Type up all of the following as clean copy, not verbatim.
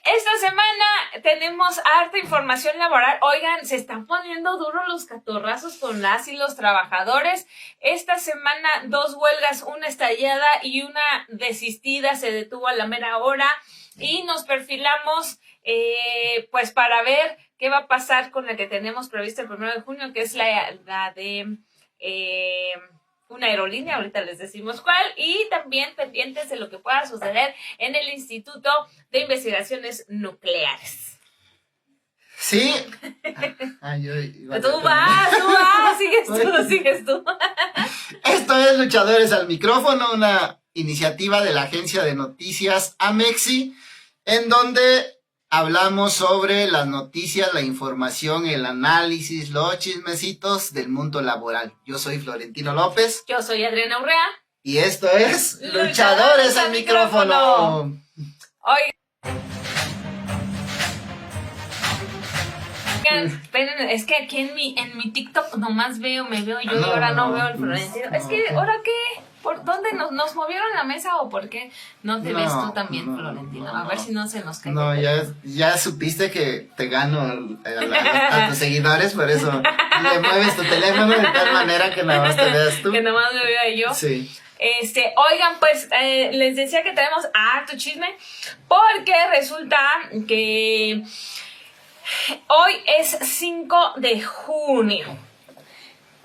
Esta semana tenemos harta información laboral. Oigan, se están poniendo duros los catorrazos con las y los trabajadores. Esta semana 2 huelgas, una estallada y una desistida, se detuvo a la mera hora y nos perfilamos pues para ver qué va a pasar con la que tenemos prevista el 1 de junio, que es la de una aerolínea, ahorita les decimos cuál, y también pendientes de lo que pueda suceder en el Instituto de Investigaciones Nucleares. Sí. Tú vas, sigues tú. Esto es Luchadores al Micrófono, una iniciativa de la agencia de noticias Amexi, en donde hablamos sobre las noticias, la información, el análisis, los chismecitos del mundo laboral. Yo soy Florentino López. Yo soy Adriana Urrea. Y esto es Luchadores al Micrófono. Oigan, es que aquí en mi TikTok nomás me veo yo y ahora no veo el Florentino. Es que, ¿ahora qué? ¿Por dónde nos movieron la mesa o por qué no te ves tú también, Florentino? A ver si no se nos cae. No, ya supiste que te gano a tus seguidores, por eso le mueves tu teléfono de tal manera que nada más te veas tú. Que nada más me vea yo. Sí. Oigan, pues les decía que tenemos harto chisme porque resulta que hoy es 5 de junio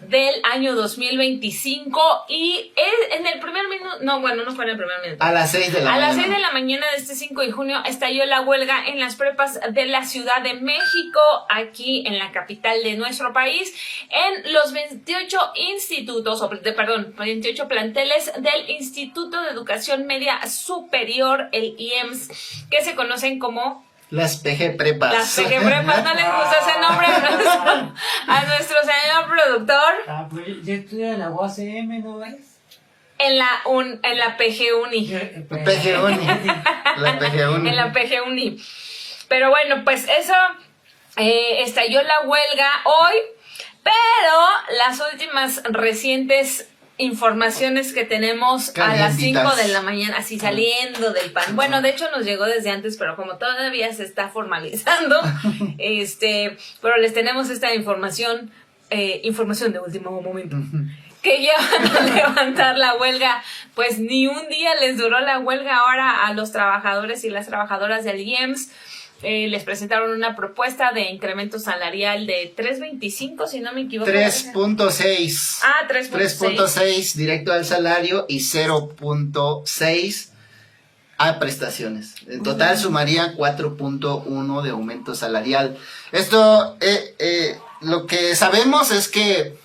del año 2025 y en el primer minuto, no fue en el primer minuto. A las 6 de la mañana. A las 6 de la mañana de este 5 de junio estalló la huelga en las prepas de la Ciudad de México, aquí en la capital de nuestro país, en los 28 planteles del Instituto de Educación Media Superior, el IEMS, que se conocen como las PG Prepas. Las PG Prepas, ¿no les gusta ese nombre a nuestro señor productor? Pues yo estudio en la UACM, ¿no ves? En la PG Uni. PG Uni. La PG Uni. En la PG Uni. Pero bueno, pues eso, estalló la huelga hoy, pero las últimas recientes informaciones que tenemos a las 5 de la mañana, así saliendo del pan. Bueno, de hecho nos llegó desde antes, pero como todavía se está formalizando, pero les tenemos esta información de último momento, que ya van a levantar la huelga. Pues ni un día les duró la huelga ahora a los trabajadores y las trabajadoras del IEMS. Les presentaron una propuesta de incremento salarial de 3.25, si no me equivoco. 3.6. 3.6 directo al salario y 0.6 a prestaciones. En total sumaría 4.1 de aumento salarial. Esto, lo que sabemos es que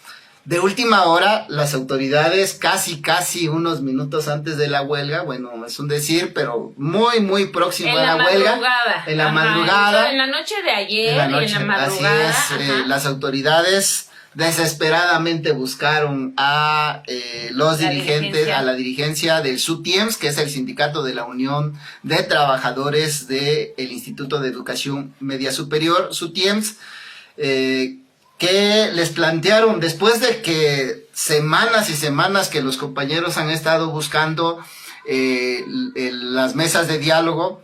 de última hora, las autoridades casi unos minutos antes de la huelga, bueno, es un decir, pero muy próximo a la huelga. En la madrugada. En la noche de ayer y en la madrugada. Así es, las autoridades desesperadamente buscaron a los dirigentes, a la dirigencia del SUTIEMS, que es el sindicato de la Unión de Trabajadores del Instituto de Educación Media Superior, SUTIEMS, que les plantearon, después de que semanas y semanas que los compañeros han estado buscando las mesas de diálogo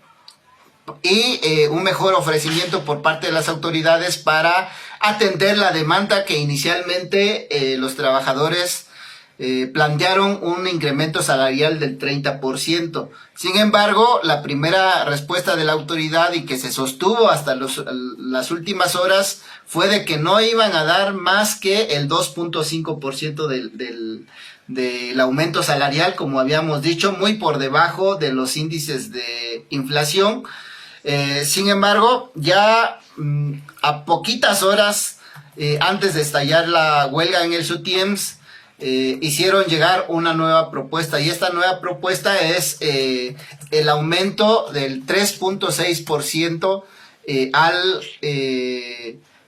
y un mejor ofrecimiento por parte de las autoridades para atender la demanda que inicialmente los trabajadores plantearon un incremento salarial del 30%. Sin embargo, la primera respuesta de la autoridad y que se sostuvo hasta las últimas horas fue de que no iban a dar más que el 2.5% del aumento salarial, como habíamos dicho, muy por debajo de los índices de inflación. Sin embargo, ya a poquitas horas antes de estallar la huelga en el SUTIEMS, hicieron llegar una nueva propuesta, y esta nueva propuesta es el aumento del 3.6% al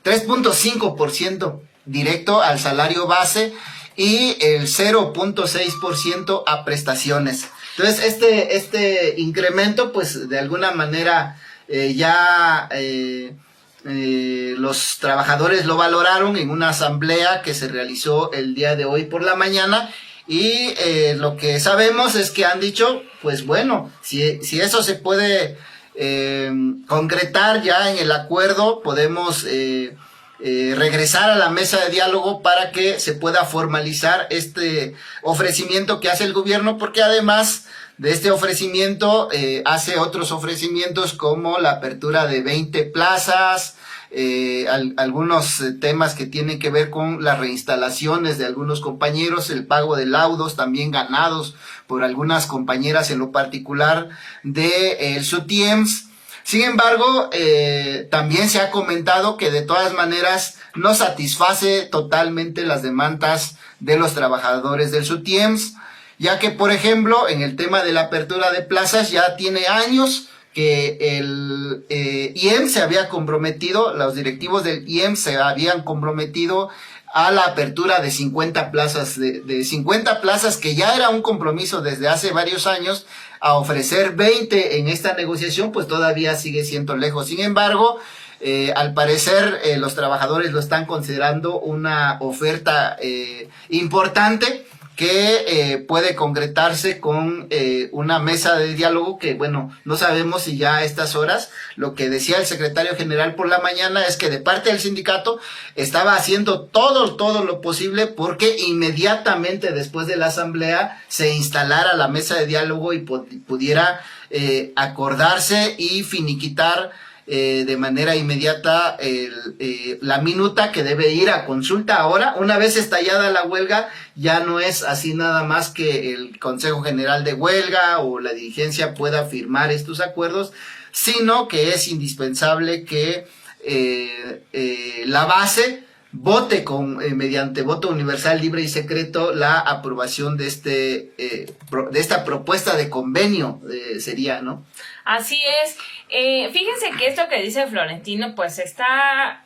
3.5% directo al salario base y el 0.6% a prestaciones. Entonces este incremento, pues de alguna manera los trabajadores lo valoraron en una asamblea que se realizó el día de hoy por la mañana, y lo que sabemos es que han dicho, pues bueno, si eso se puede concretar ya en el acuerdo, podemos regresar a la mesa de diálogo para que se pueda formalizar este ofrecimiento que hace el gobierno, porque además de este ofrecimiento hace otros ofrecimientos como la apertura de 20 plazas, algunos temas que tienen que ver con las reinstalaciones de algunos compañeros, el pago de laudos también ganados por algunas compañeras en lo particular de el SUTIEMS. Sin embargo, también se ha comentado que de todas maneras no satisface totalmente las demandas de los trabajadores del SUTIEMS, ya que, por ejemplo, en el tema de la apertura de plazas ya tiene años que el IEMS se había comprometido, los directivos del IEMS se habían comprometido a la apertura de 50 plazas, de 50 plazas que ya era un compromiso desde hace varios años. A ofrecer 20 en esta negociación, pues todavía sigue siendo lejos. Sin embargo, al parecer los trabajadores lo están considerando una oferta importante que puede concretarse con una mesa de diálogo que, bueno, no sabemos si ya a estas horas. Lo que decía el secretario general por la mañana es que de parte del sindicato estaba haciendo todo lo posible porque inmediatamente después de la asamblea se instalara la mesa de diálogo y pudiera acordarse y finiquitar de manera inmediata la minuta que debe ir a consulta. Ahora, una vez estallada la huelga, ya no es así nada más que el Consejo General de Huelga o la dirigencia pueda firmar estos acuerdos, sino que es indispensable que la base vote mediante voto universal, libre y secreto la aprobación de esta propuesta de convenio, sería, ¿no? Así es. Fíjense que esto que dice Florentino, pues está...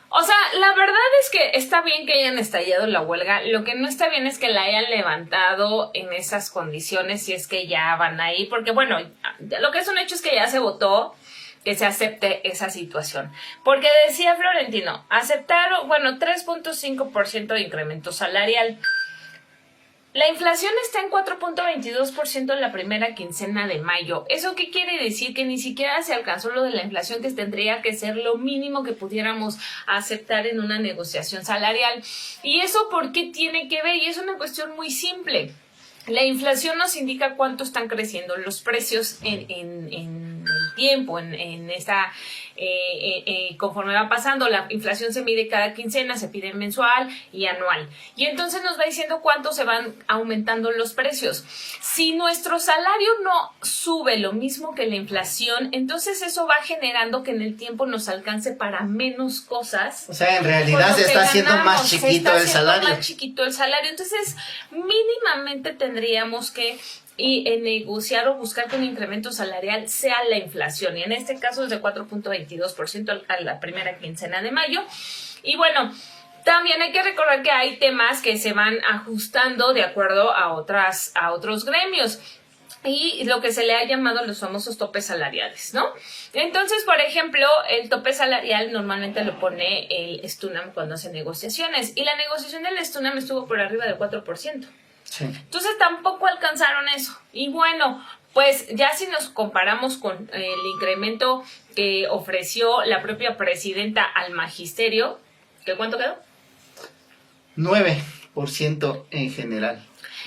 o sea, la verdad es que está bien que hayan estallado la huelga. Lo que no está bien es que la hayan levantado en esas condiciones, si es que ya van ahí. Porque, bueno, lo que es un hecho es que ya se votó que se acepte esa situación. Porque decía Florentino, aceptaron, 3.5% de incremento salarial. La inflación está en 4.22% en la primera quincena de mayo. ¿Eso qué quiere decir? Que ni siquiera se alcanzó lo de la inflación, que tendría que ser lo mínimo que pudiéramos aceptar en una negociación salarial. ¿Y eso por qué tiene que ver? Y es una cuestión muy simple. La inflación nos indica cuánto están creciendo los precios en el tiempo, en esta... conforme va pasando, la inflación se mide cada quincena, se pide mensual y anual. Y entonces nos va diciendo cuánto se van aumentando los precios. Si nuestro salario no sube lo mismo que la inflación, entonces eso va generando que en el tiempo nos alcance para menos cosas. O sea, en realidad se está haciendo más chiquito el salario. Más chiquito el salario. Entonces, mínimamente tendríamos que negociar o buscar que un incremento salarial sea la inflación, y en este caso es de 4.22% a la primera quincena de mayo. Y bueno, también hay que recordar que hay temas que se van ajustando de acuerdo a otros gremios y lo que se le ha llamado los famosos topes salariales, ¿no? Entonces, por ejemplo, el tope salarial normalmente lo pone el STUNAM cuando hace negociaciones, y la negociación del STUNAM estuvo por arriba del 4%. Sí. Entonces tampoco alcanzaron eso. Y bueno, pues ya si nos comparamos con el incremento que ofreció la propia presidenta al magisterio, ¿qué cuánto quedó? 9% en general.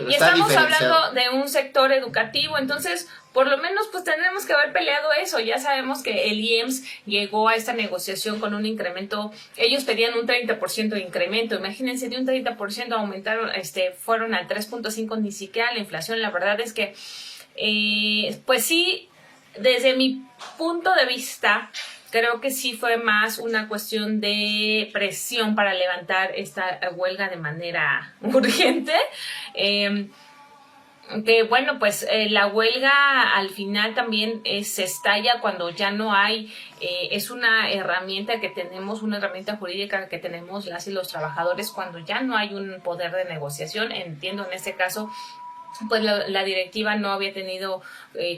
Y estamos hablando de un sector educativo, entonces por lo menos pues tendremos que haber peleado eso. Ya sabemos que el IEMS llegó a esta negociación con un incremento, ellos pedían un 30% de incremento, imagínense, de un 30% aumentaron, fueron al 3.5%, ni siquiera la inflación. La verdad es que pues sí, desde mi punto de vista, creo que sí fue más una cuestión de presión para levantar esta huelga de manera urgente. Que bueno, pues la huelga al final también se estalla cuando ya no hay, es una herramienta que tenemos, una herramienta jurídica que tenemos las y los trabajadores cuando ya no hay un poder de negociación. Entiendo en este caso pues la directiva no había tenido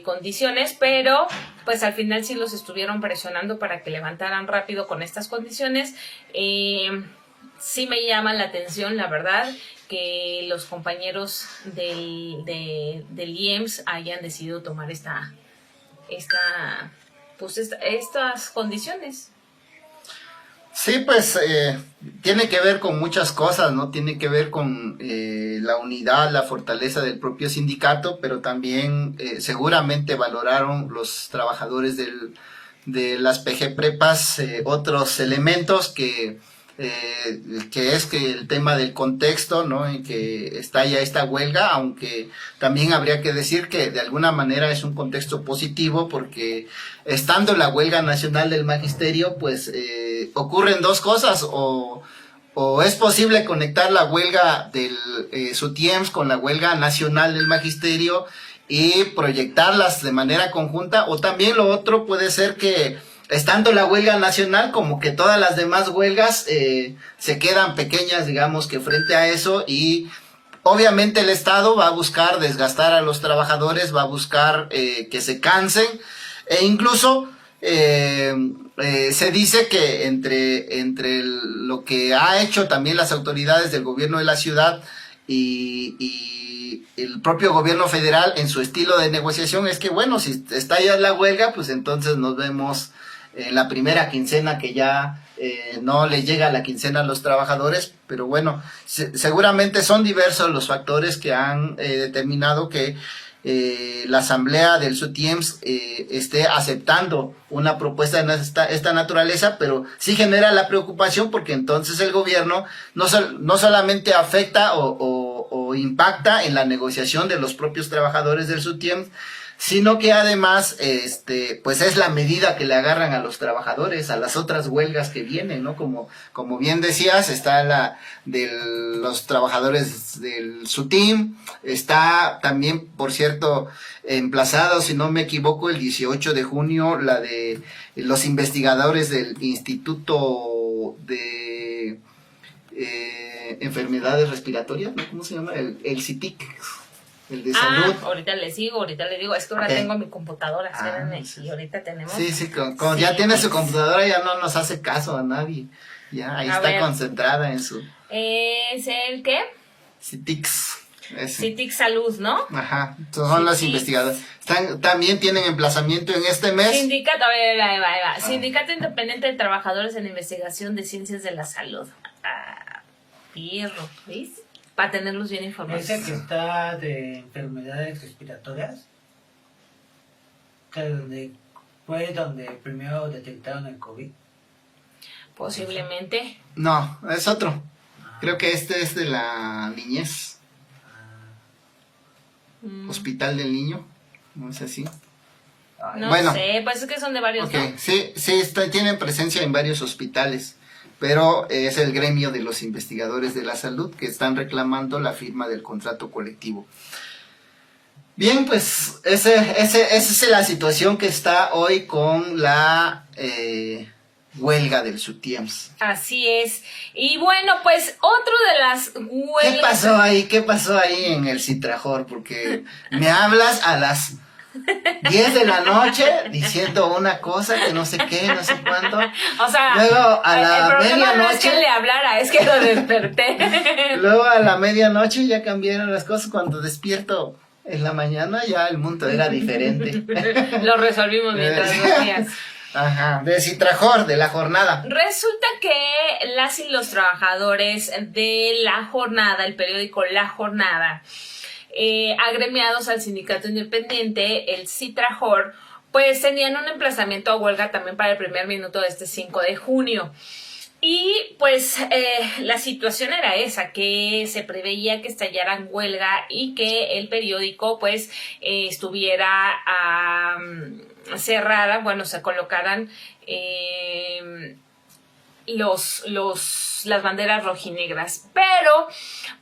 condiciones, pero pues al final sí los estuvieron presionando para que levantaran rápido con estas condiciones. sí me llama la atención, la verdad, que los compañeros del IEMS hayan decidido tomar estas condiciones. Sí, pues tiene que ver con muchas cosas, ¿no? Tiene que ver con la unidad, la fortaleza del propio sindicato, pero también seguramente valoraron los trabajadores de las PG Prepas otros elementos que es que el tema del contexto, ¿no? En que está ya esta huelga, aunque también habría que decir que de alguna manera es un contexto positivo porque estando la huelga nacional del magisterio, pues ocurren dos cosas, o es posible conectar la huelga del SUTIEMS con la huelga nacional del magisterio y proyectarlas de manera conjunta, o también lo otro puede ser que estando la huelga nacional, como que todas las demás huelgas se quedan pequeñas, digamos, que frente a eso, y obviamente el Estado va a buscar desgastar a los trabajadores, va a buscar que se cansen, e incluso se dice que entre lo que ha hecho también las autoridades del gobierno de la ciudad y el propio gobierno federal en su estilo de negociación es que, bueno, si está ya la huelga, pues entonces nos vemos en la primera quincena, que ya no le llega la quincena a los trabajadores, pero bueno, seguramente son diversos los factores que han determinado que la asamblea del SUTIEMS esté aceptando una propuesta de esta naturaleza, pero sí genera la preocupación porque entonces el gobierno no solamente afecta o impacta en la negociación de los propios trabajadores del SUTIEMS, sino que además pues es la medida que le agarran a los trabajadores a las otras huelgas que vienen, ¿no? Como bien decías, está la de los trabajadores del SUTIM, está también, por cierto, emplazado, si no me equivoco, el 18 de junio, la de los investigadores del Instituto de Enfermedades Respiratorias, ¿no? ¿Cómo se llama? El CITIC. El de salud. Ahorita les digo, es que ahora tengo mi computadora, espérenme, Sí. y ahorita tenemos. Sí, con ya tiene su computadora, ya no nos hace caso a nadie. Ya, ahí está concentrada en su... ¿Es el qué? CITIX. CITIX Salud, ¿no? Ajá, son los investigadores. También tienen emplazamiento en este mes. Sindicato, ahí va. Sindicato Independiente de Trabajadores en Investigación de Ciencias de la Salud. Pierro, ¿ves? Para tenerlos bien informados. Ese que está de enfermedades respiratorias, que fue donde primero detectaron el COVID. Posiblemente. No, es otro. Creo que este es de la niñez. Hospital del Niño. No es así. No sé, pues es que son de varios. Okay. ¿No? Sí, tienen presencia en varios hospitales, pero es el gremio de los investigadores de la salud que están reclamando la firma del contrato colectivo. Bien, pues esa es la situación que está hoy con la huelga del SUTIEMS. Así es. Y bueno, pues otro de las huelgas... ¿Qué pasó ahí en el Citrajor? Porque me hablas a las 10 de la noche diciendo una cosa que no sé qué, no sé cuándo. O sea, luego a la medianoche. No es que le hablara, es que lo desperté. Luego a la medianoche ya cambiaron las cosas. Cuando despierto en la mañana ya el mundo era diferente. Lo resolvimos mientras dormías. Ajá, de Citrajor, de la jornada. Resulta que las y los trabajadores de La Jornada, el periódico La Jornada, agremiados al sindicato independiente, el Citrajor, pues tenían un emplazamiento a huelga también para el primer minuto de este 5 de junio. Y pues la situación era esa, que se preveía que estallaran huelga y que el periódico pues estuviera cerrada, bueno, se colocaran las banderas rojinegras. Pero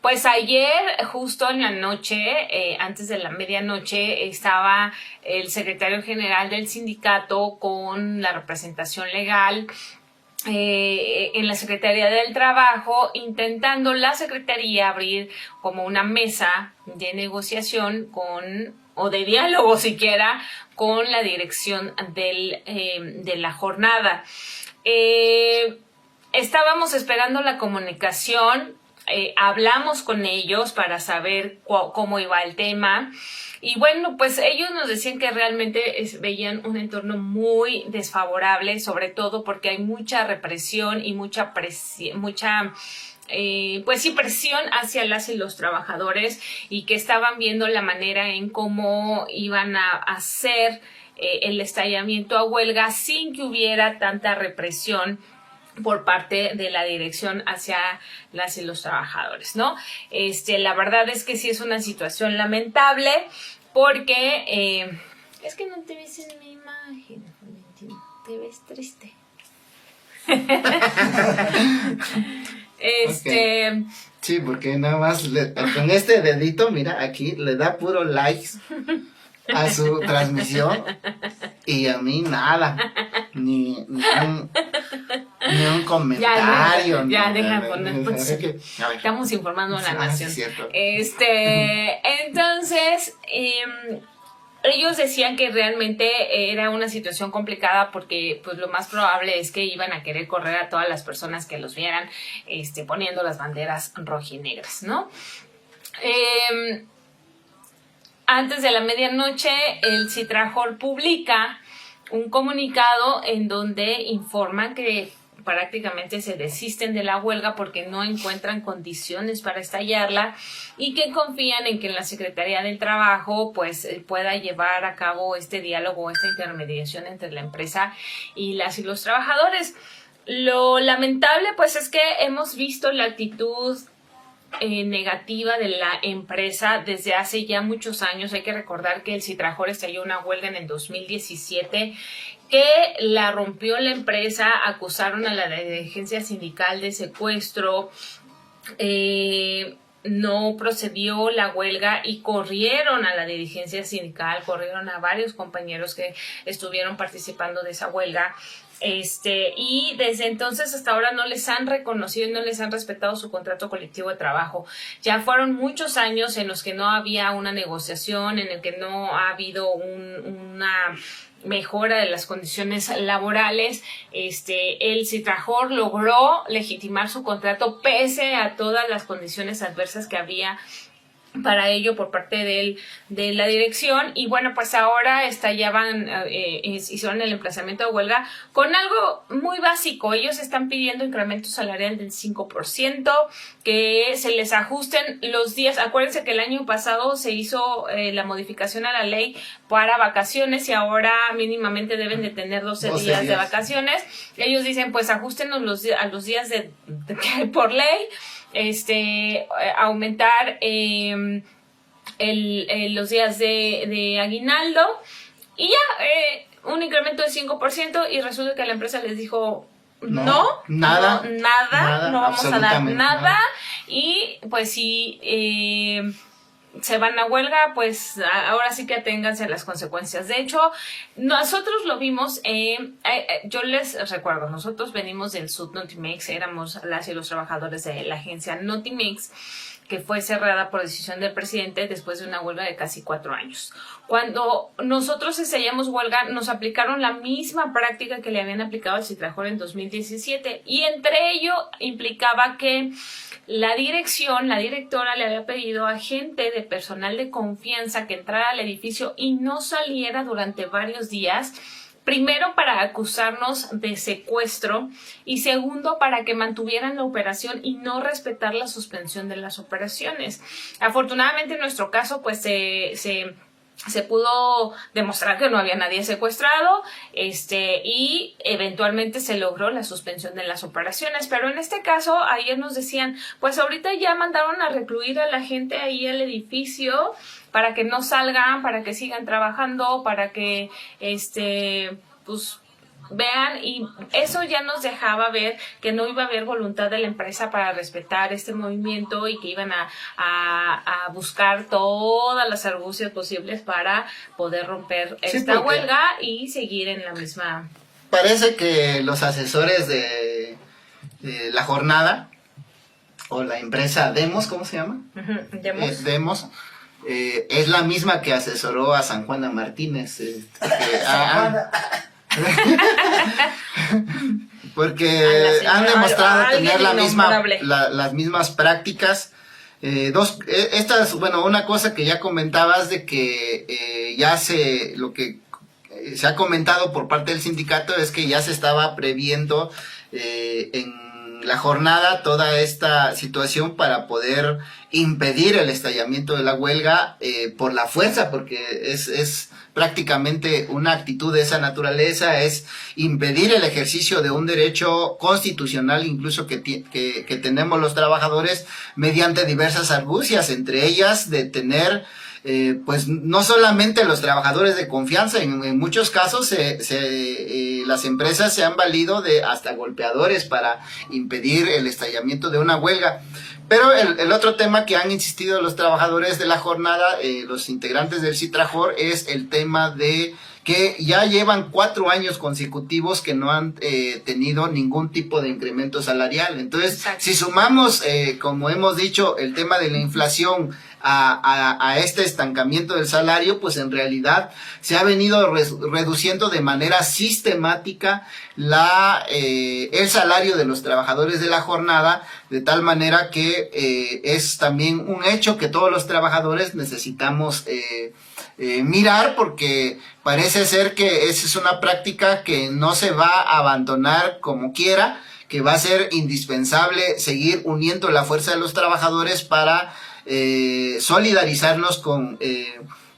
pues ayer, justo en la noche, antes de la medianoche, estaba el secretario general del sindicato con la representación legal en la Secretaría del Trabajo, intentando la Secretaría abrir como una mesa de negociación o de diálogo siquiera con la dirección de La Jornada. estábamos esperando la comunicación, hablamos con ellos para saber cómo iba el tema. Y bueno, pues ellos nos decían que realmente veían un entorno muy desfavorable, sobre todo porque hay mucha represión y mucha presión hacia las y los trabajadores, y que estaban viendo la manera en cómo iban a hacer el estallamiento a huelga sin que hubiera tanta represión por parte de la dirección hacia las y los trabajadores, ¿no? La verdad es que sí es una situación lamentable, porque es que no te ves en mi imagen, Valentín, te ves triste. Okay. Sí, porque nada más con este dedito, mira, aquí le da puro likes a su transmisión y a mí nada, ni un comentario. Ya, deja poner. Pues, estamos informando a la nación. Sí, entonces, ellos decían que realmente era una situación complicada, porque pues lo más probable es que iban a querer correr a todas las personas que los vieran poniendo las banderas rojinegras, ¿no? Antes de la medianoche, el Citrajor publica un comunicado en donde informan que prácticamente se desisten de la huelga porque no encuentran condiciones para estallarla, y que confían en que la Secretaría del Trabajo pues pueda llevar a cabo este diálogo, esta intermediación entre la empresa y los trabajadores. Lo lamentable pues es que hemos visto la actitud negativa de la empresa desde hace ya muchos años. Hay que recordar que el Citrajor estalló una huelga en el 2017 que la rompió la empresa, acusaron a la dirigencia sindical de secuestro, no procedió la huelga y corrieron a la dirigencia sindical, corrieron a varios compañeros que estuvieron participando de esa huelga. Y desde entonces hasta ahora no les han reconocido y no les han respetado su contrato colectivo de trabajo. Ya fueron muchos años en los que no había una negociación, en el que no ha habido una mejora de las condiciones laborales. El Citrajor logró legitimar su contrato pese a todas las condiciones adversas que había para ello por parte de la dirección. Y bueno, pues ahora hicieron el emplazamiento de huelga con algo muy básico. Ellos están pidiendo incremento salarial del 5%, que se les ajusten los días. Acuérdense que el año pasado se hizo la modificación a la ley para vacaciones, y ahora mínimamente deben de tener 12 días de vacaciones. Ellos dicen, pues ajustenos a los días de por ley. Aumentar los días de aguinaldo, y ya un incremento del 5%, y resulta que la empresa les dijo nada, no vamos a dar nada. Y pues si se van a huelga, pues ahora sí que aténganse a las consecuencias. De hecho, nosotros lo vimos, yo les recuerdo, nosotros venimos del Sud Notimex, éramos las y los trabajadores de la agencia Notimex, que fue cerrada por decisión del presidente después de una huelga de casi 4 años. Cuando nosotros ensayamos huelga, nos aplicaron la misma práctica que le habían aplicado al Citrajor en 2017, y entre ello implicaba que la directora le había pedido a gente de personal de confianza que entrara al edificio y no saliera durante varios días. Primero, para acusarnos de secuestro, y segundo, para que mantuvieran la operación y no respetar la suspensión de las operaciones. Afortunadamente, en nuestro caso, pues se pudo demostrar que no había nadie secuestrado, y eventualmente se logró la suspensión de las operaciones. Pero en este caso, ayer nos decían, pues ahorita ya mandaron a recluir a la gente ahí al edificio para que no salgan, para que sigan trabajando, para que pues vean, y eso ya nos dejaba ver que no iba a haber voluntad de la empresa para respetar este movimiento, y que iban a buscar todas las argucias posibles para poder romper esta huelga y seguir en la misma. Parece que los asesores de la jornada, o la empresa Demos, ¿cómo se llama? Demos. Es la misma que asesoró a San Juana Martínez. porque han demostrado a tener alguien innombrable. las mismas prácticas. Una cosa que ya comentabas de que lo que se ha comentado por parte del sindicato es que ya se estaba previendo en la jornada toda esta situación para poder impedir el estallamiento de la huelga por la fuerza, porque es prácticamente una actitud de esa naturaleza, es impedir el ejercicio de un derecho constitucional incluso que tenemos los trabajadores mediante diversas argucias, entre ellas de tener pues no solamente los trabajadores de confianza, en muchos casos las empresas se han valido de hasta golpeadores para impedir el estallamiento de una huelga. Pero el otro tema que han insistido los trabajadores de la jornada, los integrantes del Citrajor, es el tema de que ya llevan 4 años consecutivos que no han tenido ningún tipo de incremento salarial. Entonces, exacto, si sumamos, como hemos dicho, el tema de la inflación a este estancamiento del salario, pues en realidad se ha venido reduciendo de manera sistemática el salario de los trabajadores de la jornada, de tal manera que es también un hecho que todos los trabajadores necesitamos mirar, porque parece ser que esa es una práctica que no se va a abandonar como quiera, que va a ser indispensable seguir uniendo la fuerza de los trabajadores para solidarizarnos con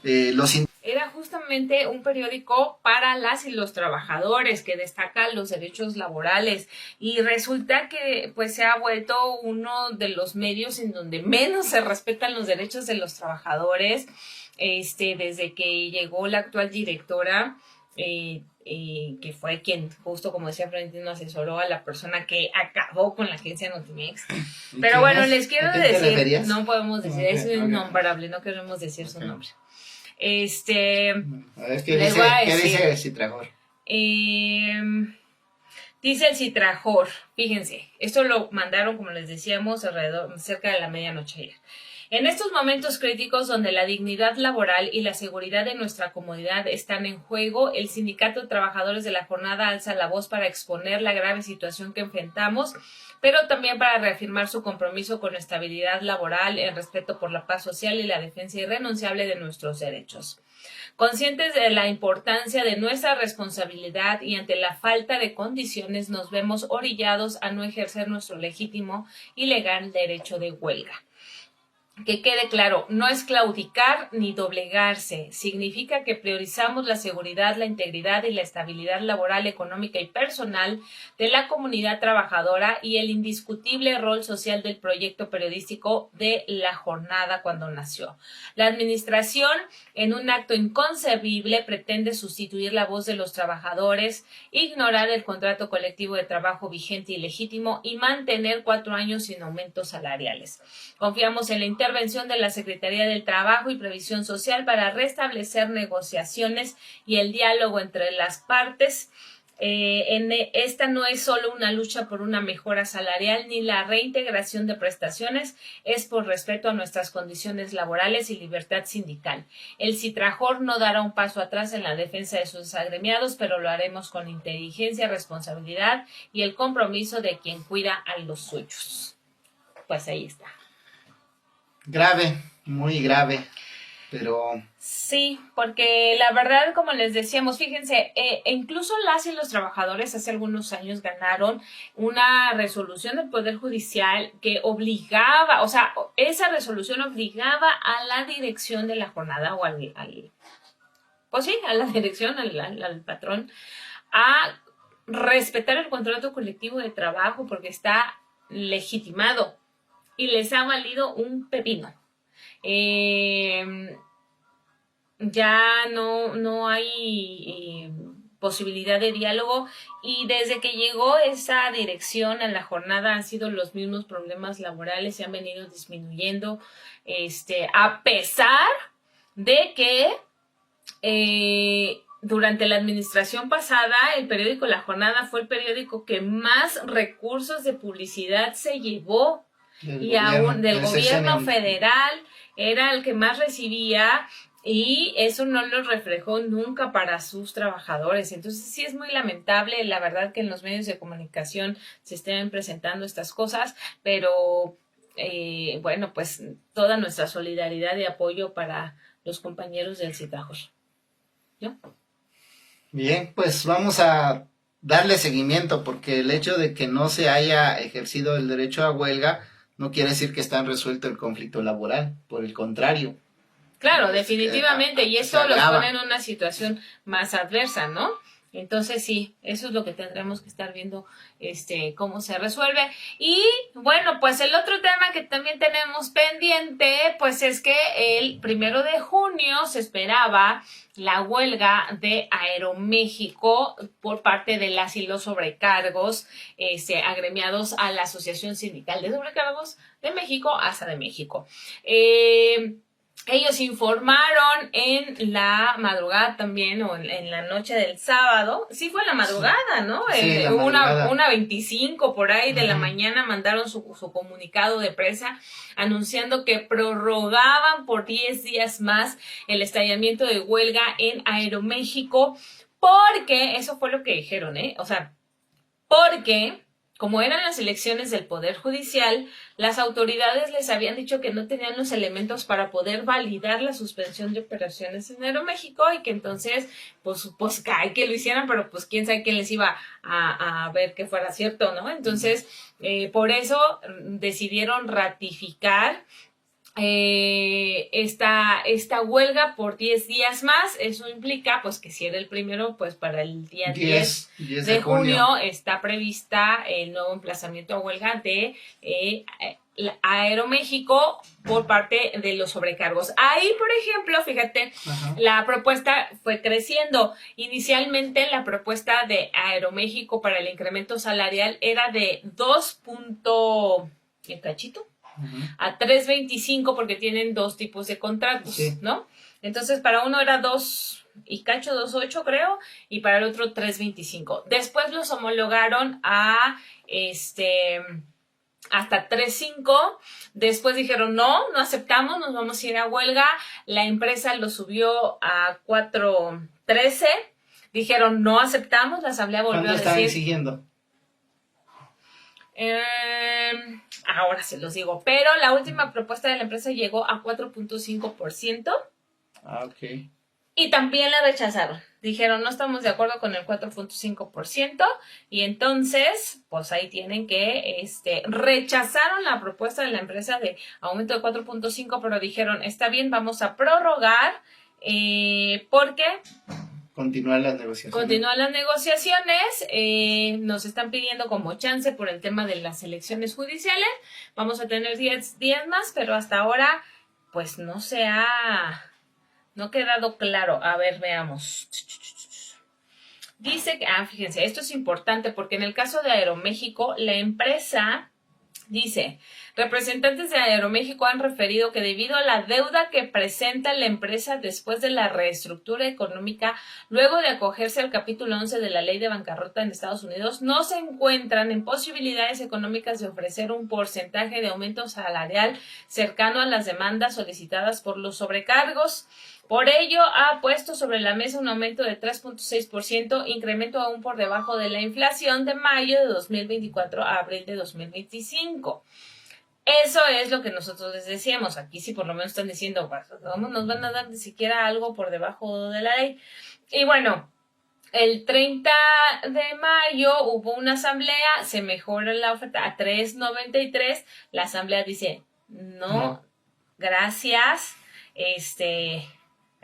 los. Era justamente un periódico para las y los trabajadores que destaca los derechos laborales, y resulta que pues se ha vuelto uno de los medios en donde menos se respetan los derechos de los trabajadores desde que llegó la actual directora, que fue quien, justo como decía Florentino, asesoró a la persona que acabó con la agencia Notimex. Pero bueno, les quiero decir, no podemos decir, es innombrable, no queremos decir su nombre. A ver, ¿qué les voy a decir, dice el Citrajor? Dice el Citrajor, fíjense, esto lo mandaron, como les decíamos, cerca de la medianoche ayer. En estos momentos críticos donde la dignidad laboral y la seguridad de nuestra comodidad están en juego, el Sindicato de Trabajadores de la Jornada alza la voz para exponer la grave situación que enfrentamos, pero también para reafirmar su compromiso con la estabilidad laboral, el respeto por la paz social y la defensa irrenunciable de nuestros derechos. Conscientes de la importancia de nuestra responsabilidad y ante la falta de condiciones, nos vemos orillados a no ejercer nuestro legítimo y legal derecho de huelga. Que quede claro, no es claudicar ni doblegarse, significa que priorizamos la seguridad, la integridad y la estabilidad laboral, económica y personal de la comunidad trabajadora y el indiscutible rol social del proyecto periodístico de La Jornada cuando nació. La administración, en un acto inconcebible, pretende sustituir la voz de los trabajadores, ignorar el contrato colectivo de trabajo vigente y legítimo y mantener 4 años sin aumentos salariales. Confiamos en la intervención de la Secretaría del Trabajo y Previsión Social para restablecer negociaciones y el diálogo entre las partes. Esta no es solo una lucha por una mejora salarial ni la reintegración de prestaciones, es por respeto a nuestras condiciones laborales y libertad sindical. El Citrajor no dará un paso atrás en la defensa de sus agremiados, pero lo haremos con inteligencia, responsabilidad y el compromiso de quien cuida a los suyos. Pues ahí está. Grave, muy grave, pero... Sí, porque la verdad, como les decíamos, fíjense, incluso las y los trabajadores hace algunos años ganaron una resolución del Poder Judicial que obligaba, o sea, esa resolución obligaba a la dirección de la jornada o pues sí, a la dirección, al patrón, a respetar el contrato colectivo de trabajo porque está legitimado. Y les ha valido un pepino. Ya no hay posibilidad de diálogo, y desde que llegó esa dirección a la jornada han sido los mismos problemas laborales, se han venido disminuyendo, a pesar de que durante la administración pasada el periódico La Jornada fue el periódico que más recursos de publicidad se llevó. Y aún del gobierno federal era el que más recibía, y eso no lo reflejó nunca para sus trabajadores. Entonces sí es muy lamentable, la verdad, que en los medios de comunicación se estén presentando estas cosas, pero bueno, pues toda nuestra solidaridad y apoyo para los compañeros del CITAJOR, ¿no? Bien, pues vamos a darle seguimiento porque el hecho de que no se haya ejercido el derecho a huelga no quiere decir que está resuelto el conflicto laboral, por el contrario. Claro, definitivamente, y esto los agrava. pone en una situación más adversa, ¿no? Entonces sí, eso es lo que tendremos que estar viendo, cómo se resuelve. Y bueno, pues el otro tema que también tenemos pendiente, pues es que el 1 de junio se esperaba la huelga de Aeroméxico por parte de las y los sobrecargos, agremiados a la Asociación Sindical de Sobrecargos de México, ASA de México. Ellos informaron en la madrugada también, o en la noche del sábado, sí fue en la madrugada, ¿no? Sí, la una madrugada. 25 por ahí de la mañana mandaron su comunicado de prensa anunciando que prorrogaban por 10 días más el estallamiento de huelga en Aeroméxico, porque, eso fue lo que dijeron, o sea, porque como eran las elecciones del Poder Judicial, las autoridades les habían dicho que no tenían los elementos para poder validar la suspensión de operaciones en Aeroméxico y que entonces, pues cae que lo hicieran, pero pues quién sabe quién les iba a ver que fuera cierto, ¿no? Entonces, por eso decidieron ratificar esta huelga por 10 días más. Eso implica pues que si era el primero, pues para el día 10 de junio está prevista el nuevo emplazamiento a huelga de Aeroméxico por parte de los sobrecargos. Ahí, por ejemplo, fíjate, la propuesta fue creciendo. Inicialmente la propuesta de Aeroméxico para el incremento salarial era de 2. ¿El cachito? A 3.25 porque tienen dos tipos de contratos, sí, ¿no? Entonces, para uno era 2 y cacho, 2.8 creo, y para el otro 3.25. Después los homologaron a hasta 3.5. Después dijeron, no aceptamos, nos vamos a ir a huelga. La empresa lo subió a 4.13. Dijeron, no aceptamos, la asamblea volvió a decir. ¿Cuánto están exigiendo? Ahora se los digo, pero la última propuesta de la empresa llegó a 4.5%. Ah, ok. Y también la rechazaron. Dijeron, no estamos de acuerdo con el 4.5%. Y entonces, pues ahí tienen que, rechazaron la propuesta de la empresa de aumento de 4.5%, pero dijeron, está bien, vamos a prorrogar, porque continuar las negociaciones. Nos están pidiendo como chance por el tema de las elecciones judiciales. Vamos a tener 10 días más, pero hasta ahora, pues no ha quedado claro. A ver, veamos. Dice que, fíjense, esto es importante porque en el caso de Aeroméxico, la empresa dice, representantes de Aeroméxico han referido que debido a la deuda que presenta la empresa después de la reestructura económica, luego de acogerse al capítulo 11 de la ley de bancarrota en Estados Unidos, no se encuentran en posibilidades económicas de ofrecer un porcentaje de aumento salarial cercano a las demandas solicitadas por los sobrecargos. Por ello, ha puesto sobre la mesa un aumento de 3.6%, incremento aún por debajo de la inflación de mayo de 2024 a abril de 2025. Eso es lo que nosotros les decíamos. Aquí sí por lo menos están diciendo, ¿cómo nos van a dar ni siquiera algo por debajo de la ley? Y bueno, el 30 de mayo hubo una asamblea, se mejora la oferta a 3.93. La asamblea dice, no, gracias,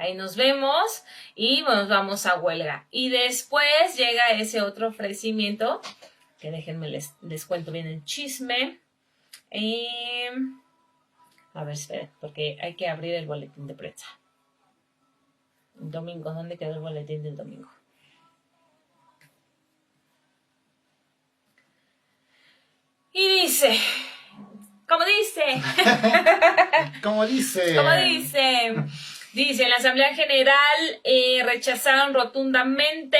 ahí nos vemos y nos vamos a huelga. Y después llega ese otro ofrecimiento, que déjenme les cuento bien el chisme. A ver, esperen, porque hay que abrir el boletín de prensa. El domingo, ¿dónde quedó el boletín del domingo? Y dice, como dice, en la Asamblea General rechazaron rotundamente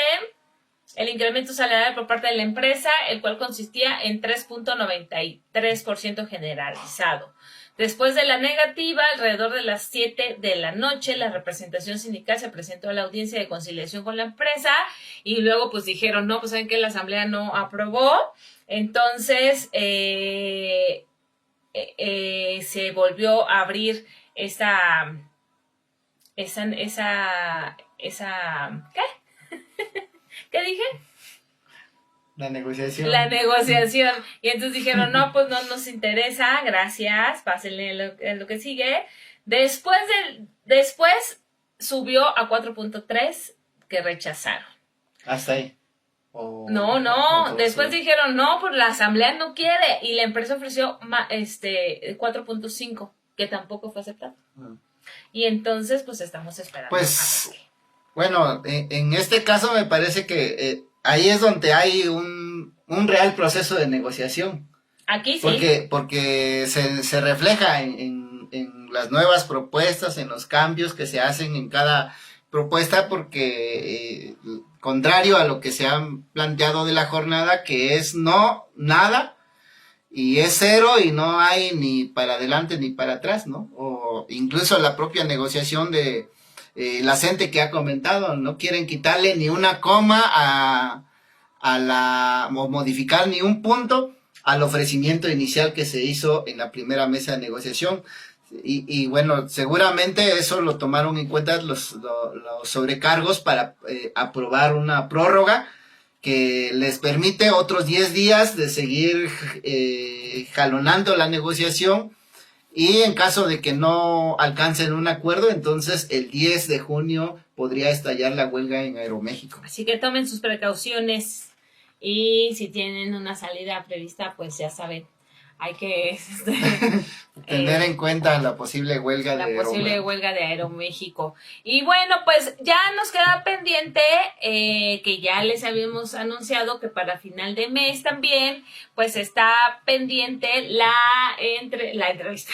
el incremento salarial por parte de la empresa, el cual consistía en 3.93% generalizado. Después de la negativa, alrededor de las 7 de la noche, la representación sindical se presentó a la audiencia de conciliación con la empresa y luego pues dijeron, no, pues saben que la asamblea no aprobó, entonces se volvió a abrir esa ¿qué? ¿Qué dije? La negociación. La negociación. Y entonces dijeron, no, pues no nos interesa, gracias, pásenle lo que sigue. Después subió a 4.3 que rechazaron. Hasta ahí. No, después dijeron, no, pues la asamblea no quiere. Y la empresa ofreció 4.5, que tampoco fue aceptado. Y entonces, pues estamos esperando. Pues, bueno, en este caso me parece que ahí es donde hay un real proceso de negociación. Aquí sí. Porque se refleja en las nuevas propuestas, en los cambios que se hacen en cada propuesta, porque contrario a lo que se han planteado de la jornada, que es no, nada, y es cero y no hay ni para adelante ni para atrás, ¿no? O incluso la propia negociación de la gente que ha comentado, no quieren quitarle ni una coma o modificar ni un punto al ofrecimiento inicial que se hizo en la primera mesa de negociación. Y bueno, seguramente eso lo tomaron en cuenta los sobrecargos para aprobar una prórroga que les permite otros 10 días de seguir jalonando la negociación, y en caso de que no alcancen un acuerdo, entonces el 10 de junio podría estallar la huelga en Aeroméxico. Así que tomen sus precauciones y si tienen una salida prevista, pues ya saben, hay que tener en cuenta la posible huelga de Aeroméxico. Y bueno, pues ya nos queda pendiente que ya les habíamos anunciado que para final de mes también, pues está pendiente la entrevista.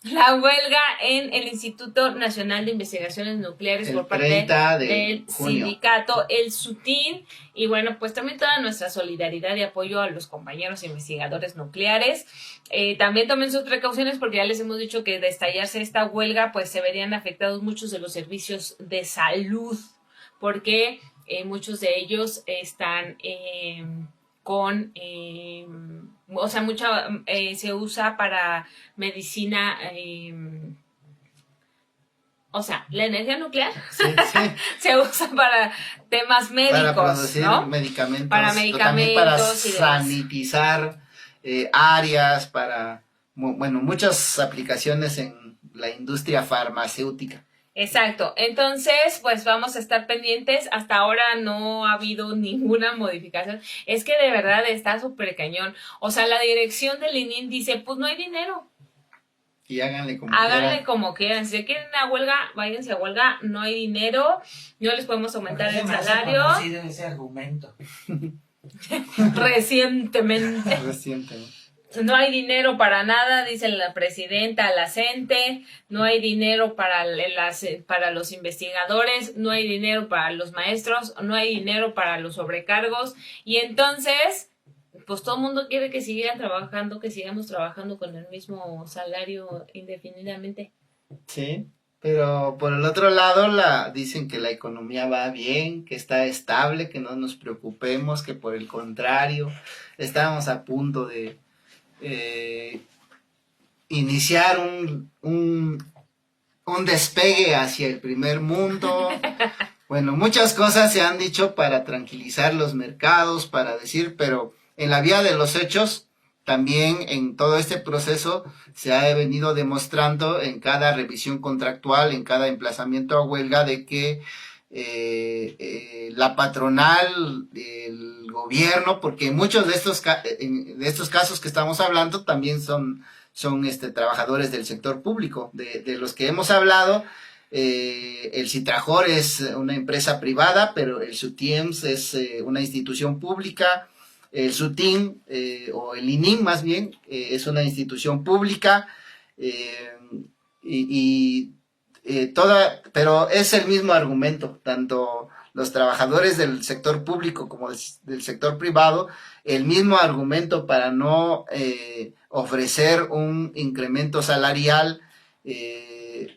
La huelga en el Instituto Nacional de Investigaciones Nucleares por parte del sindicato, el SUTIN. Y bueno, pues también toda nuestra solidaridad y apoyo a los compañeros investigadores nucleares. También tomen sus precauciones porque ya les hemos dicho que de estallarse esta huelga, pues se verían afectados muchos de los servicios de salud, porque muchos de ellos están o sea, se usa para medicina, o sea, la energía nuclear se usa para temas médicos, para producir, ¿no? medicamentos, para también para y sanitizar áreas, para muchas aplicaciones en la industria farmacéutica. Exacto, entonces pues vamos a estar pendientes. Hasta ahora no ha habido ninguna modificación, es que de verdad está súper cañón. O sea, la dirección del ININ dice, pues no hay dinero. Y háganle como quieran. Si quieren una huelga, váyanse a huelga, no hay dinero, no les podemos aumentar el salario. Ese argumento. Recientemente. No hay dinero para nada, dice la presidenta, la CENTE, no hay dinero para los investigadores, no hay dinero para los maestros, no hay dinero para los sobrecargos, y entonces, pues todo el mundo quiere que sigamos trabajando con el mismo salario indefinidamente. Sí, pero por el otro lado dicen que la economía va bien, que está estable, que no nos preocupemos, que por el contrario, estamos a punto de iniciar un despegue hacia el primer mundo. Bueno, muchas cosas se han dicho para tranquilizar los mercados, para decir, pero en la vía de los hechos, también en todo este proceso se ha venido demostrando en cada revisión contractual, en cada emplazamiento a huelga, de que la patronal, el gobierno, porque muchos de estos casos que estamos hablando también son trabajadores del sector público, de los que hemos hablado. El Citrajor es una empresa privada, pero el SUTIEMS es una institución pública. El SUTIN, o el ININ más bien, es una institución pública, pero es el mismo argumento, tanto los trabajadores del sector público como del sector privado, el mismo argumento para no ofrecer un incremento salarial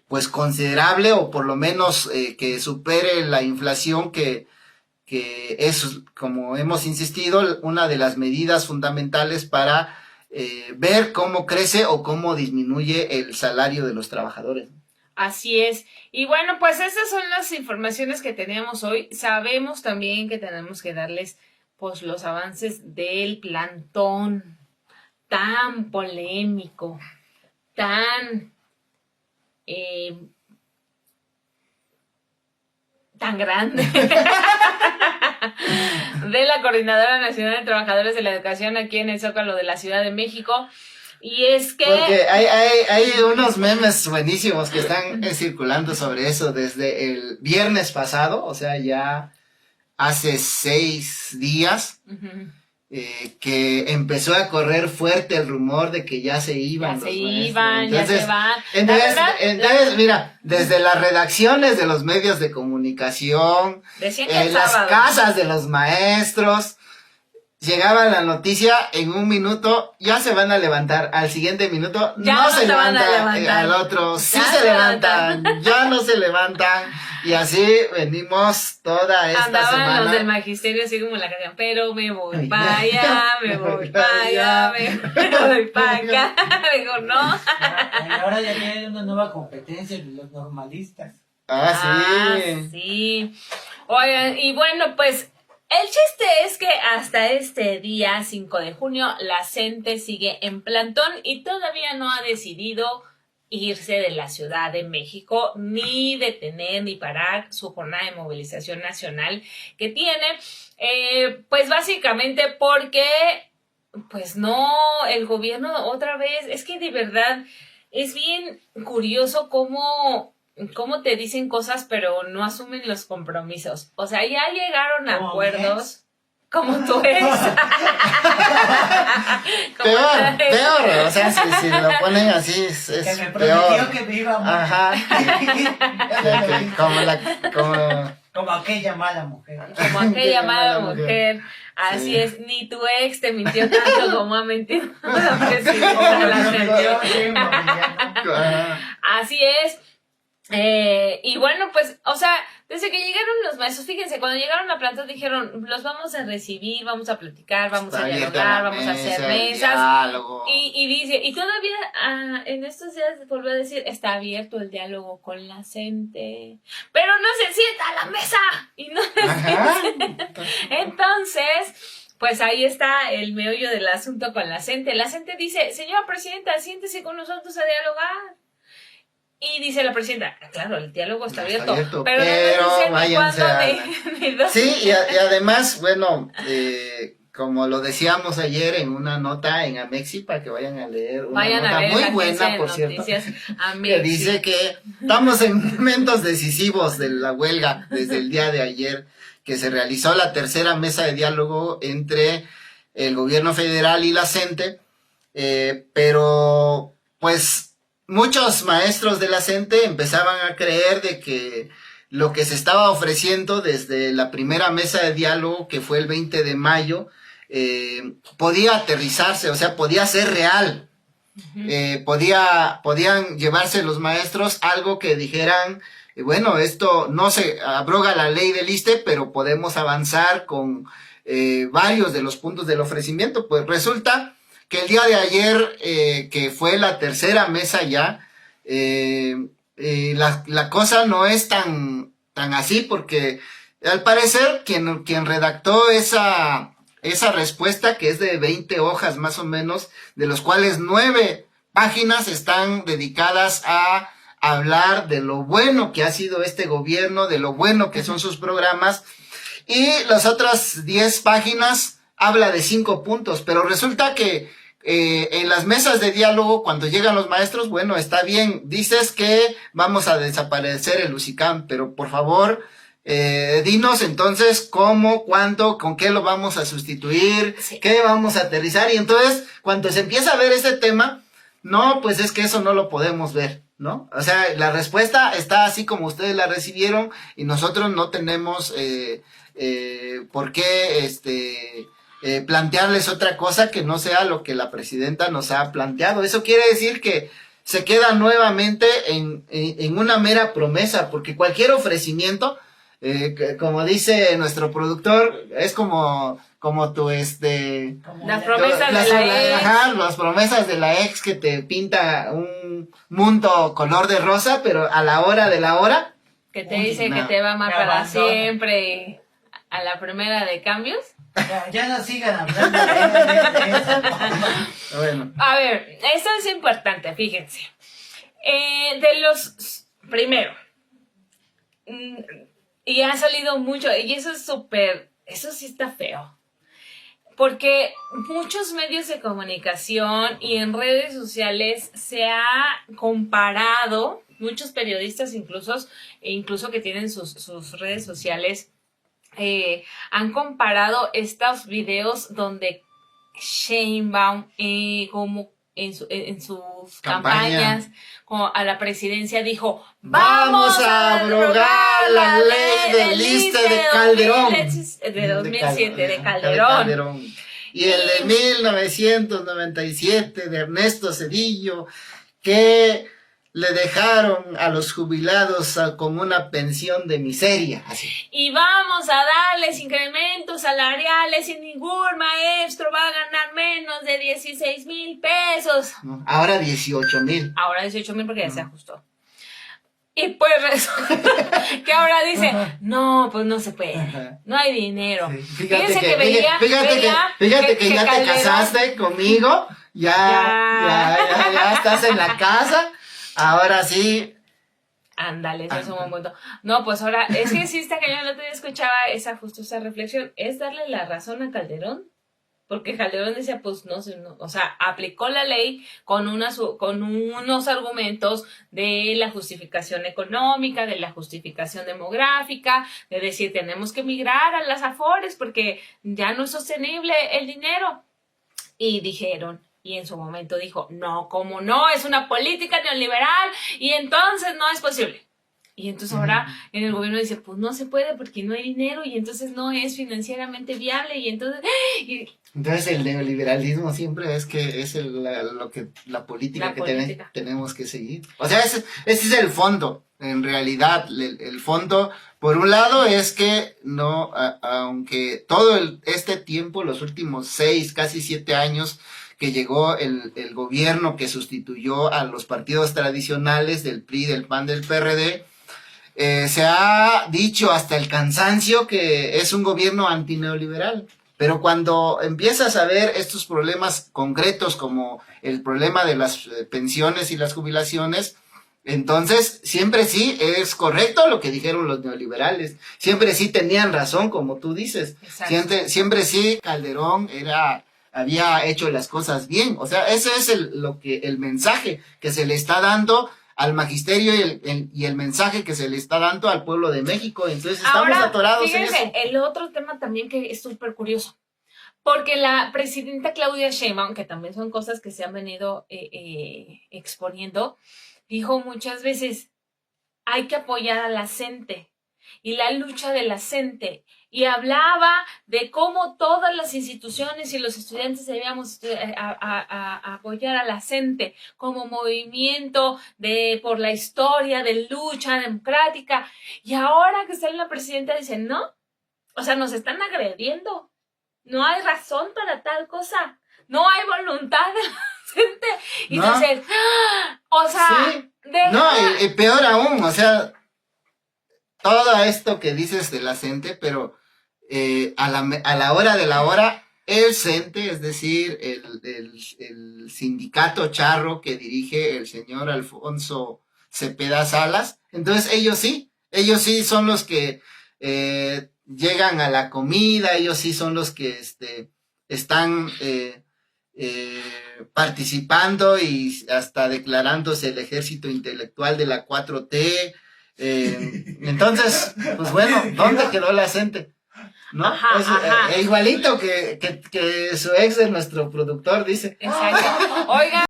pues considerable, o por lo menos que supere la inflación, que es, como hemos insistido, una de las medidas fundamentales para ver cómo crece o cómo disminuye el salario de los trabajadores. Así es. Y bueno, pues estas son las informaciones que teníamos hoy. Sabemos también que tenemos que darles pues los avances del plantón tan polémico, tan grande de la Coordinadora Nacional de Trabajadores de la Educación aquí en el Zócalo de la Ciudad de México. Y es que... Porque hay unos memes buenísimos que están circulando sobre eso desde el viernes pasado, o sea, ya hace 6 días, que empezó a correr fuerte el rumor de que ya se iban. Ya se van. Entonces, mira, desde las redacciones de los medios de comunicación, las casas de los maestros, llegaba la noticia en un minuto, ya se van a levantar, al siguiente minuto ya no se levantan, al otro sí se levantan, ya no se levantan, y así venimos toda esta semana. Andaban los del magisterio así como la canción, pero me voy para allá, me voy para allá, me voy para acá, mejor no. Ahora ya hay una nueva competencia de los normalistas. Sí. Oigan, y bueno, pues el chiste es que hasta este día 5 de junio la CENTE sigue en plantón y todavía no ha decidido irse de la Ciudad de México, ni detener ni parar su jornada de movilización nacional que tiene, pues básicamente porque pues no, el gobierno otra vez, es que de verdad es bien curioso cómo te dicen cosas pero no asumen los compromisos. O sea, ya llegaron a acuerdos. Como tu ex. peor, o sea, si lo ponen así es que me peor. prometió que vivamos. Ajá. Como aquella mala mujer. Como aquella mala mujer. Así sí. Es, ni tu ex te mintió tanto como ha mentido la presidenta. Así es. Y bueno, pues, o sea, desde que llegaron los maestros, fíjense, cuando llegaron a planta dijeron, los vamos a recibir, vamos a platicar, vamos a dialogar, vamos a hacer mesas. Y dice, y todavía en estos días volvió a decir, está abierto el diálogo con la CENTE, pero no se sienta a la mesa y no Entonces, pues ahí está el meollo del asunto con la CENTE. La CENTE dice, señora presidenta, siéntese con nosotros a dialogar. Y dice la presidenta, claro, el diálogo está abierto, pero no váyanse Sí, y además, bueno, como lo decíamos ayer en una nota en Amexi, para que vayan a leer una nota muy buena, por cierto, que dice que estamos en momentos decisivos de la huelga desde el día de ayer, que se realizó la tercera mesa de diálogo entre el gobierno federal y la CENTE, pero pues muchos maestros de la CENTE empezaban a creer de que lo que se estaba ofreciendo desde la primera mesa de diálogo, que fue el 20 de mayo, podía aterrizarse, o sea, podía ser real. Podían llevarse los maestros algo que dijeran, bueno, esto no se abroga la ley del ISSSTE, pero podemos avanzar con varios de los puntos del ofrecimiento. Pues resulta que el día de ayer, que fue la tercera mesa ya, la cosa no es tan así, porque al parecer quien redactó esa respuesta, que es de 20 hojas más o menos, de los cuales 9 páginas están dedicadas a hablar de lo bueno que ha sido este gobierno, de lo bueno que son sus programas, y las otras 10 páginas habla de 5 puntos, pero resulta que en las mesas de diálogo, cuando llegan los maestros, bueno, está bien, dices que vamos a desaparecer el UCICAM, pero por favor, dinos entonces cómo, cuánto, con qué lo vamos a sustituir, qué vamos a aterrizar. Y entonces, cuando se empieza a ver este tema, no, pues es que eso no lo podemos ver, ¿no? O sea, la respuesta está así como ustedes la recibieron y nosotros no tenemos por qué plantearles otra cosa que no sea lo que la presidenta nos ha planteado. Eso quiere decir que se queda nuevamente en una mera promesa, porque cualquier ofrecimiento, como dice nuestro productor, es como tu Las promesas de la ex. Ajá, las promesas de la ex que te pinta un mundo color de rosa, pero a la hora de la hora Que te dice que te va a amar para siempre a la primera de cambios. Ya no sigan hablando de eso. Bueno. A ver, esto es importante, fíjense. Primero, y ha salido mucho, y eso es eso sí está feo. Porque muchos medios de comunicación y en redes sociales se ha comparado, muchos periodistas incluso que tienen sus redes sociales, han comparado estos videos donde Sheinbaum, como en sus campañas como a la presidencia, dijo: vamos a abrogar la ley del ISSSTE de Calderón. De 2007, de Calderón. Y el de 1997 de Ernesto Zedillo, que le dejaron a los jubilados con una pensión de miseria. Así. Y vamos a darles incrementos salariales y ningún maestro va a ganar menos de 16,000 pesos. No, ahora 18,000. Ahora 18,000 porque ya se ajustó. Y pues resulta que ahora dice, no, pues no se puede, no hay dinero. Sí. Fíjate que ya te casaste conmigo, ya estás en la casa. Ahora sí. Ándale, ese es un buen punto. No, pues ahora, es que sí está que yo el otro día escuchaba justo esa reflexión, es darle la razón a Calderón, porque Calderón decía, pues no, o sea, aplicó la ley con unos argumentos de la justificación económica, de la justificación demográfica, de decir, tenemos que migrar a las afores porque ya no es sostenible el dinero. Y dijeron, y en su momento dijo, no, como no, es una política neoliberal y entonces no es posible. Y entonces ahora en el gobierno dice, pues no se puede porque no hay dinero y entonces no es financieramente viable y entonces... Entonces el neoliberalismo siempre es que es la política tenemos que seguir. O sea, ese es el fondo. En realidad, el fondo, por un lado, es que no, aunque todo este tiempo, los últimos 6, casi 7 años, que llegó el gobierno que sustituyó a los partidos tradicionales del PRI, del PAN, del PRD, se ha dicho hasta el cansancio que es un gobierno antineoliberal. Pero cuando empiezas a ver estos problemas concretos como el problema de las pensiones y las jubilaciones, entonces siempre sí es correcto lo que dijeron los neoliberales. Siempre sí tenían razón, como tú dices. Siempre sí Calderón había hecho las cosas bien. O sea, ese es el mensaje que se le está dando al magisterio y el mensaje que se le está dando al pueblo de México. Entonces estamos atorados fíjense, en eso. El otro tema también que es súper curioso, porque la presidenta Claudia Sheinbaum, que también son cosas que se han venido exponiendo, dijo muchas veces, hay que apoyar a la gente y la lucha de la gente. Y hablaba de cómo todas las instituciones y los estudiantes debíamos apoyar a la gente como movimiento por la historia de lucha democrática. Y ahora que sale la presidenta dice, no, o sea, nos están agrediendo. No hay razón para tal cosa. No hay voluntad de la gente. Y no. Entonces, o sea, sí. No, y peor aún, o sea, todo esto que dices de la gente, pero a la hora de la hora, el CENTE, es decir, el sindicato charro que dirige el señor Alfonso Cepeda Salas, entonces ellos sí son los que llegan a la comida, ellos sí son los que están participando y hasta declarándose el ejército intelectual de la 4T. Entonces, pues bueno, ¿dónde quedó la gente? ¿No? Ajá. Igualito que su ex de nuestro productor dice. Exacto. Oiga.